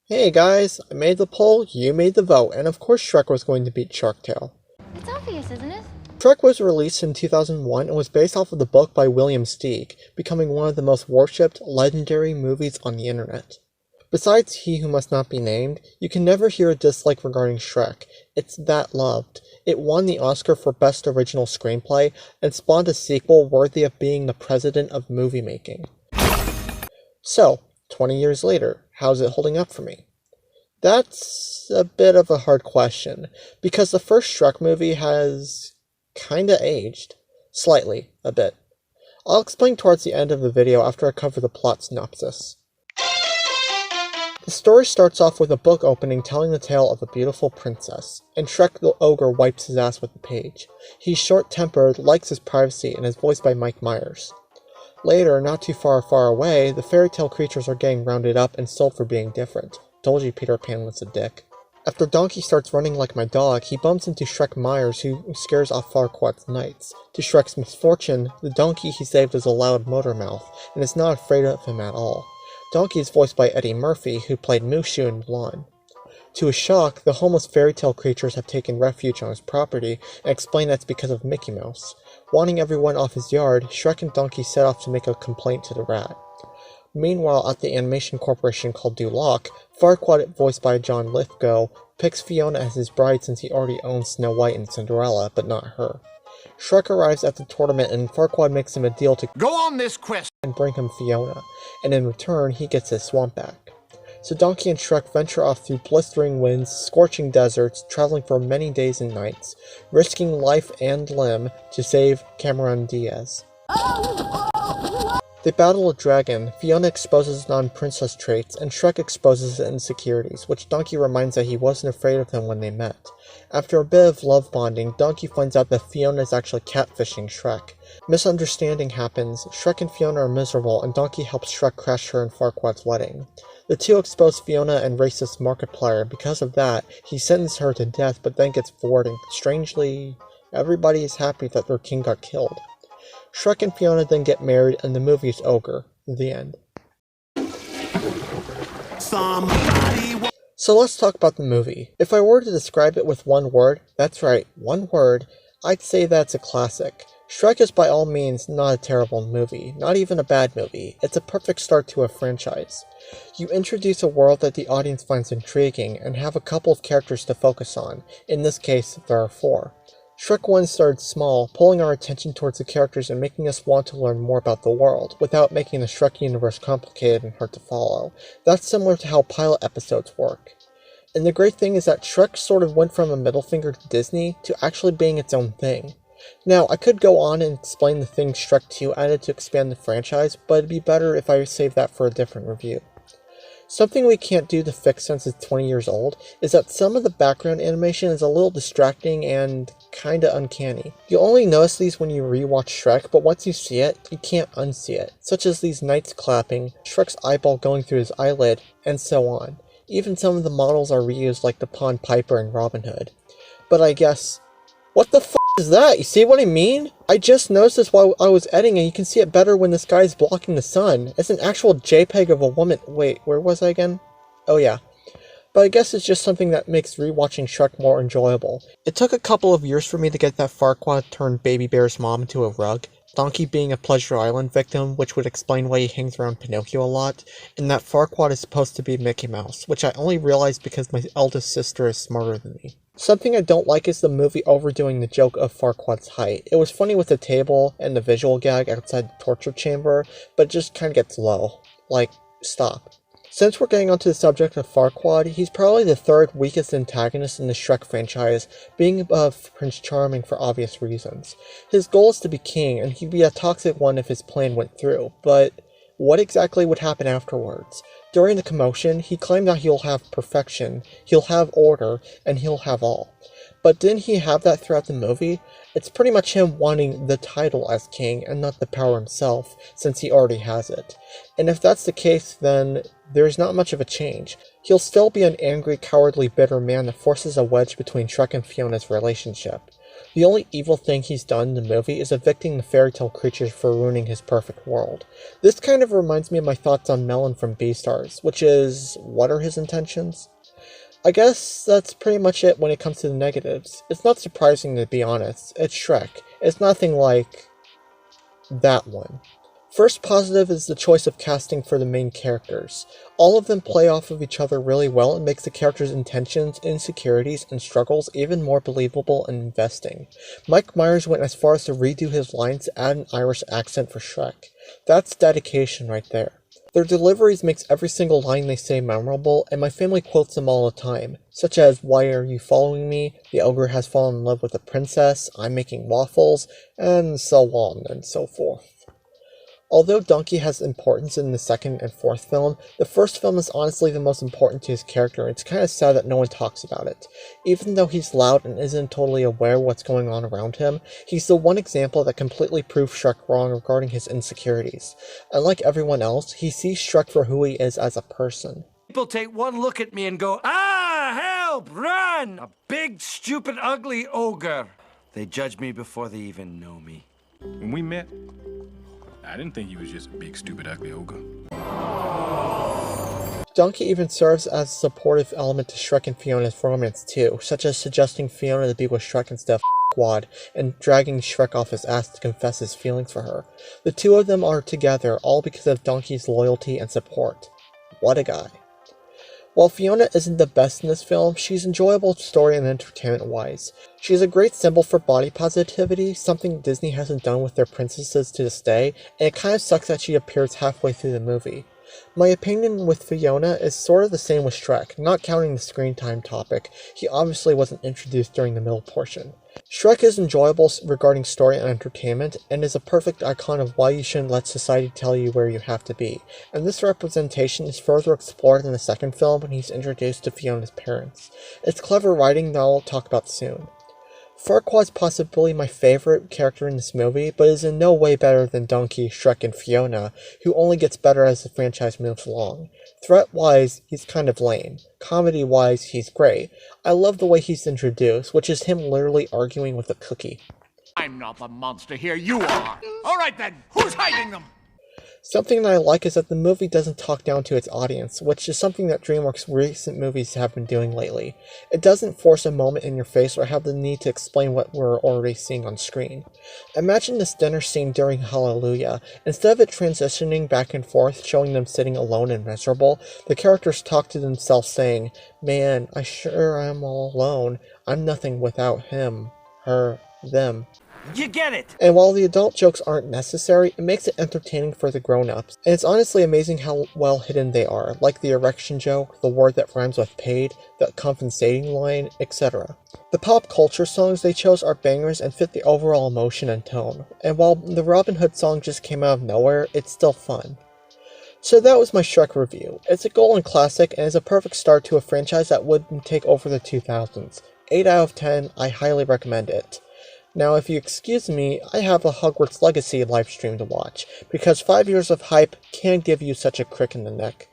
Hey guys, I made the poll, you made the vote, and of course Shrek was going to beat Shark Tale. It's obvious, isn't it? Shrek was released in 2001 and was based off of the book by William Steig, becoming one of the most worshipped, legendary movies on the internet. Besides He Who Must Not Be Named, you can never hear a dislike regarding Shrek. It's that loved. It won the Oscar for Best Original Screenplay and spawned a sequel worthy of being the president of movie making. So, 20 years later, how's it holding up for me? That's a bit of a hard question, because the first Shrek movie has kinda aged. Slightly, a bit. I'll explain towards the end of the video after I cover the plot synopsis. The story starts off with a book opening telling the tale of a beautiful princess, and Shrek the ogre wipes his ass with the page. He's short-tempered, likes his privacy, and is voiced by Mike Myers. Later, not too far away, the fairy tale creatures are getting rounded up and sold for being different. Told you Peter Pan was a dick. After Donkey starts running like my dog, he bumps into Shrek Myers, who scares off Farquaad's knights. To Shrek's misfortune, the donkey he saved is a loud motor mouth, and is not afraid of him at all. Donkey is voiced by Eddie Murphy, who played Mushu in Mulan. To his shock, the homeless fairy tale creatures have taken refuge on his property, and explain that's because of Mickey Mouse. Wanting everyone off his yard, Shrek and Donkey set off to make a complaint to the rat. Meanwhile, at the animation corporation called Duloc, Farquaad, voiced by John Lithgow, picks Fiona as his bride since he already owns Snow White and Cinderella, but not her. Shrek arrives at the tournament and Farquaad makes him a deal to go on this quest and bring him Fiona, and in return he gets his swamp back. So Donkey and Shrek venture off through blistering winds, scorching deserts, traveling for many days and nights, risking life and limb to save Cameron Diaz. They battle a dragon, Fiona exposes non-princess traits, and Shrek exposes his insecurities, which Donkey reminds that he wasn't afraid of him when they met. After a bit of love bonding, Donkey finds out that Fiona is actually catfishing Shrek. Misunderstanding happens, Shrek and Fiona are miserable, and Donkey helps Shrek crash her and Farquaad's wedding. The two expose Fiona and racist Markiplier. Because of that, he sentences her to death but then gets bored, and strangely, everybody is happy that their king got killed. Shrek and Fiona then get married and the movie is over. The end. So let's talk about the movie. If I were to describe it with one word, that's right, one word, I'd say that's a classic. Shrek is by all means not a terrible movie, not even a bad movie. It's a perfect start to a franchise. You introduce a world that the audience finds intriguing and have a couple of characters to focus on. In this case, there are 4. Shrek 1 started small, pulling our attention towards the characters and making us want to learn more about the world, without making the Shrek universe complicated and hard to follow. That's similar to how pilot episodes work. And the great thing is that Shrek sort of went from a middle finger to Disney to actually being its own thing. Now, I could go on and explain the things Shrek 2 added to expand the franchise, but it'd be better if I save that for a different review. Something we can't do to fix since it's 20 years old is that some of the background animation is a little distracting and kinda uncanny. You'll only notice these when you rewatch Shrek, but once you see it, you can't unsee it, such as these knights clapping, Shrek's eyeball going through his eyelid, and so on. Even some of the models are reused like the Pond Piper and Robin Hood. But I guess... What the f*** is that? You see what I mean? I just noticed this while I was editing and you can see it better when this guy is blocking the sun. It's an actual JPEG of a woman. Wait, where was I again? Oh yeah. But I guess it's just something that makes rewatching Shrek more enjoyable. It took a couple of years for me to get that Farquaad turned Baby Bear's mom into a rug, Donkey being a Pleasure Island victim, which would explain why he hangs around Pinocchio a lot, and that Farquaad is supposed to be Mickey Mouse, which I only realized because my eldest sister is smarter than me. Something I don't like is the movie overdoing the joke of Farquaad's height. It was funny with the table and the visual gag outside the torture chamber, but it just kinda gets low. Like, stop. Since we're getting onto the subject of Farquaad, he's probably the 3rd weakest antagonist in the Shrek franchise, being above Prince Charming for obvious reasons. His goal is to be king, and he'd be a toxic one if his plan went through, but what exactly would happen afterwards? During the commotion, he claimed that he'll have perfection, he'll have order, and he'll have all. But didn't he have that throughout the movie? It's pretty much him wanting the title as king and not the power himself, since he already has it. And if that's the case, then there's not much of a change. He'll still be an angry, cowardly, bitter man that forces a wedge between Shrek and Fiona's relationship. The only evil thing he's done in the movie is evicting the fairy tale creatures for ruining his perfect world. This kind of reminds me of my thoughts on Melon from Beastars, which is, what are his intentions? I guess that's pretty much it when it comes to the negatives. It's not surprising, to be honest. It's Shrek. It's nothing like that one. First positive is the choice of casting for the main characters. All of them play off of each other really well and makes the characters' intentions, insecurities, and struggles even more believable and investing. Mike Myers went as far as to redo his lines to add an Irish accent for Shrek. That's dedication right there. Their deliveries makes every single line they say memorable, and my family quotes them all the time, such as, "Why are you following me?" "The ogre has fallen in love with a princess," "I'm making waffles," and so on and so forth. Although Donkey has importance in the second and fourth film, the first film is honestly the most important to his character, and it's kind of sad that no one talks about it. Even though he's loud and isn't totally aware of what's going on around him, he's the one example that completely proved Shrek wrong regarding his insecurities. Unlike everyone else, he sees Shrek for who he is as a person. People take one look at me and go, "Ah, help, run! A big, stupid, ugly ogre." They judge me before they even know me. When we met, I didn't think he was just a big, stupid, ugly ogre. Donkey even serves as a supportive element to Shrek and Fiona's romance too, such as suggesting Fiona to be with Shrek instead of Quad, and dragging Shrek off his ass to confess his feelings for her. The two of them are together, all because of Donkey's loyalty and support. What a guy. While Fiona isn't the best in this film, she's enjoyable story and entertainment-wise. She's a great symbol for body positivity, something Disney hasn't done with their princesses to this day, and it kind of sucks that she appears halfway through the movie. My opinion with Fiona is sort of the same with Shrek, not counting the screen time topic. He obviously wasn't introduced during the middle portion. Shrek is enjoyable regarding story and entertainment, and is a perfect icon of why you shouldn't let society tell you where you have to be, and this representation is further explored in the second film when he's introduced to Fiona's parents. It's clever writing that I'll talk about soon. Farquaad's possibly my favorite character in this movie, but is in no way better than Donkey, Shrek, and Fiona, who only gets better as the franchise moves along. Threat-wise, he's kind of lame. Comedy-wise, he's great. I love the way he's introduced, which is him literally arguing with a cookie. "I'm not the monster here, you are. All right then, who's hiding them?" Something that I like is that the movie doesn't talk down to its audience, which is something that DreamWorks' recent movies have been doing lately. It doesn't force a moment in your face or have the need to explain what we're already seeing on screen. Imagine this dinner scene during Hallelujah. Instead of it transitioning back and forth, showing them sitting alone and miserable, the characters talk to themselves saying, "Man, I sure am all alone. I'm nothing without him, her, them." You get it! And while the adult jokes aren't necessary, it makes it entertaining for the grown-ups. And it's honestly amazing how well hidden they are, like the erection joke, the word that rhymes with paid, the compensating line, etc. The pop culture songs they chose are bangers and fit the overall emotion and tone. And while the Robin Hood song just came out of nowhere, it's still fun. So that was my Shrek review. It's a golden classic and is a perfect start to a franchise that would take over the 2000s. 8 out of 10, I highly recommend it. Now, if you excuse me, I have a Hogwarts Legacy livestream to watch, because 5 years of hype can give you such a crick in the neck.